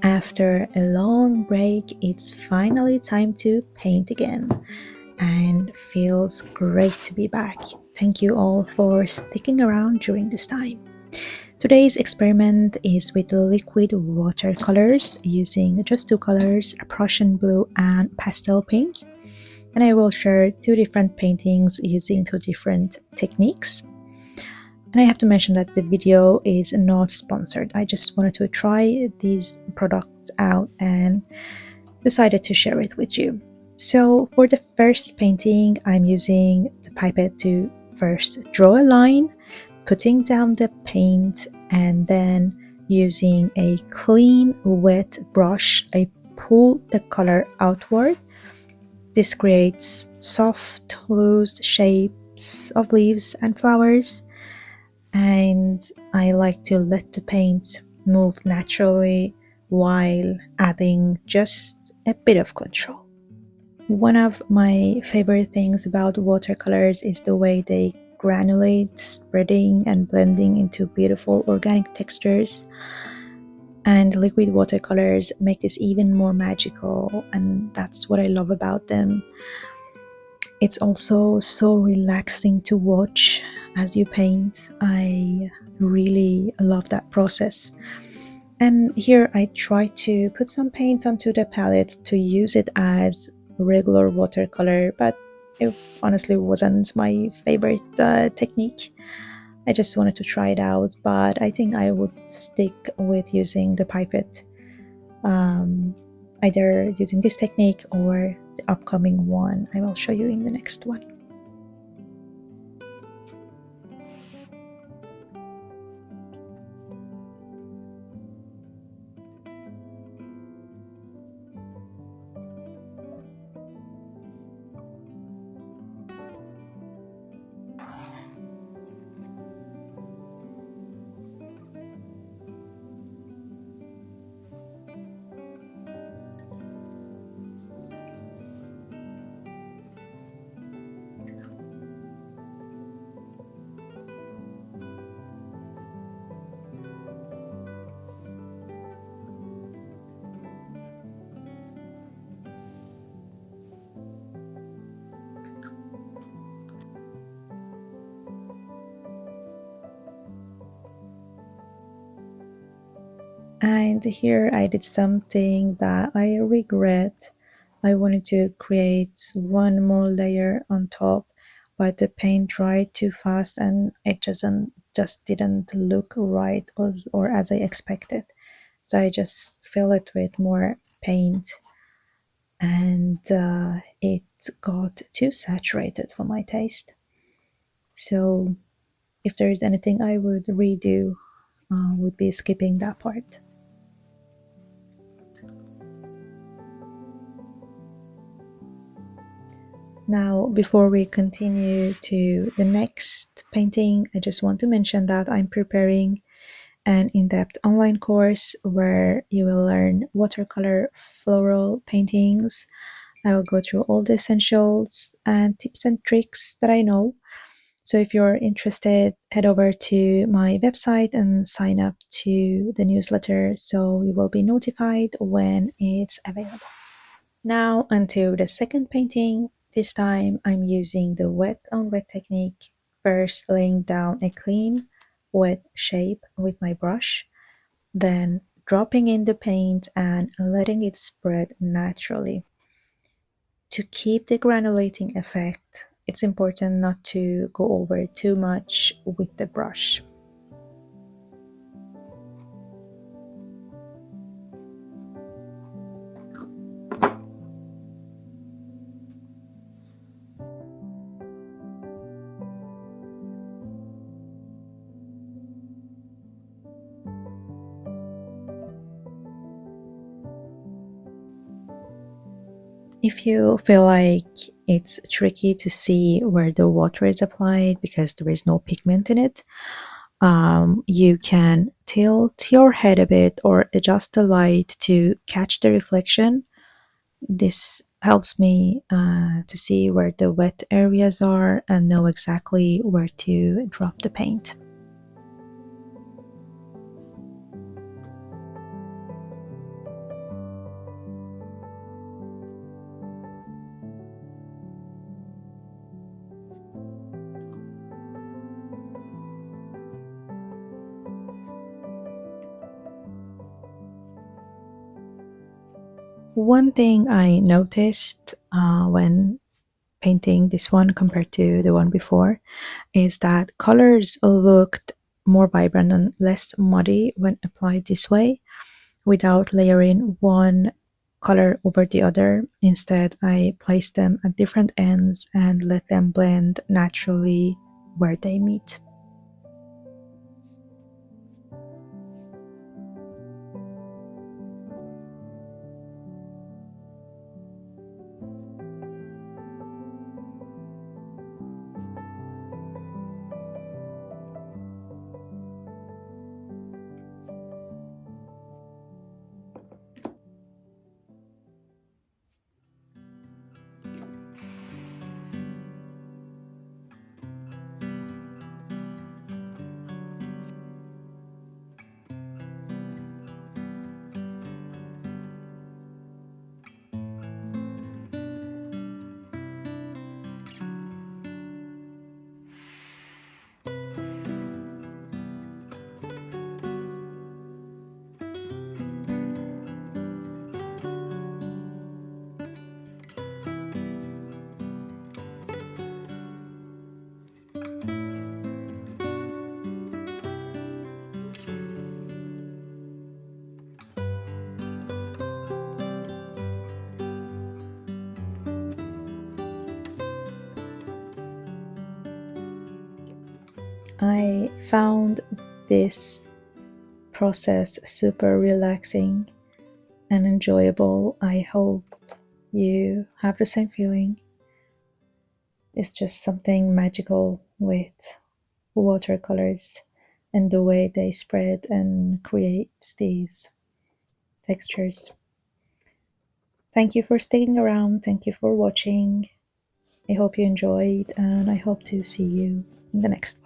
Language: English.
After a long break, it's finally time to paint again and feels great to be back. Thank you all for sticking around during this time. Today's experiment is with liquid watercolors using just two colors, Prussian blue and pastel pink. And I will share two different paintings using two different techniques. And I have to mention that the video is not sponsored. I just wanted to try these products out and decided to share it with you. So for the first painting, I'm using the pipette to first draw a line, putting down the paint, and then using a clean wet brush, I pull the color outward. This creates soft, loose shapes of leaves and flowers, and I like to let the paint move naturally while adding just a bit of control. One of my favorite things about watercolors is the way they granulate, spreading and blending into beautiful organic textures. And liquid watercolors make this even more magical, and that's what I love about them. It's also so relaxing to watch as you paint. I really love that process. And here I try to put some paint onto the palette to use it as regular watercolor, but it honestly wasn't my favorite technique. I just wanted to try it out, but I think I would stick with using the pipette, either using this technique or the upcoming one I will show you in the next one. And here I did something that I regret. I wanted to create one more layer on top, but the paint dried too fast and it just didn't look right or as I expected. So I just fill it with more paint, and it got too saturated for my taste. So if there is anything I would redo, would be skipping that part. Now, before we continue to the next painting, I just want to mention that I'm preparing an in-depth online course where you will learn watercolor floral paintings. I will go through all the essentials and tips and tricks that I know. So if you're interested, head over to my website and sign up to the newsletter so you will be notified when it's available. Now onto the second painting. This time I'm using the wet on wet technique, first laying down a clean wet shape with my brush, then dropping in the paint and letting it spread naturally. To keep the granulating effect, it's important not to go over too much with the brush. If you feel like it's tricky to see where the water is applied because there is no pigment in it, you can tilt your head a bit or adjust the light to catch the reflection. This helps me to see where the wet areas are and know exactly where to drop the paint. One thing I noticed when painting this one compared to the one before is that colors looked more vibrant and less muddy when applied this way without layering one color over the other. Instead, I placed them at different ends and let them blend naturally where they meet. I found this process super relaxing and enjoyable. I hope you have the same feeling. It's just something magical with watercolors and the way they spread and create these textures. Thank you for sticking around. Thank you for watching. I hope you enjoyed, and I hope to see you in the next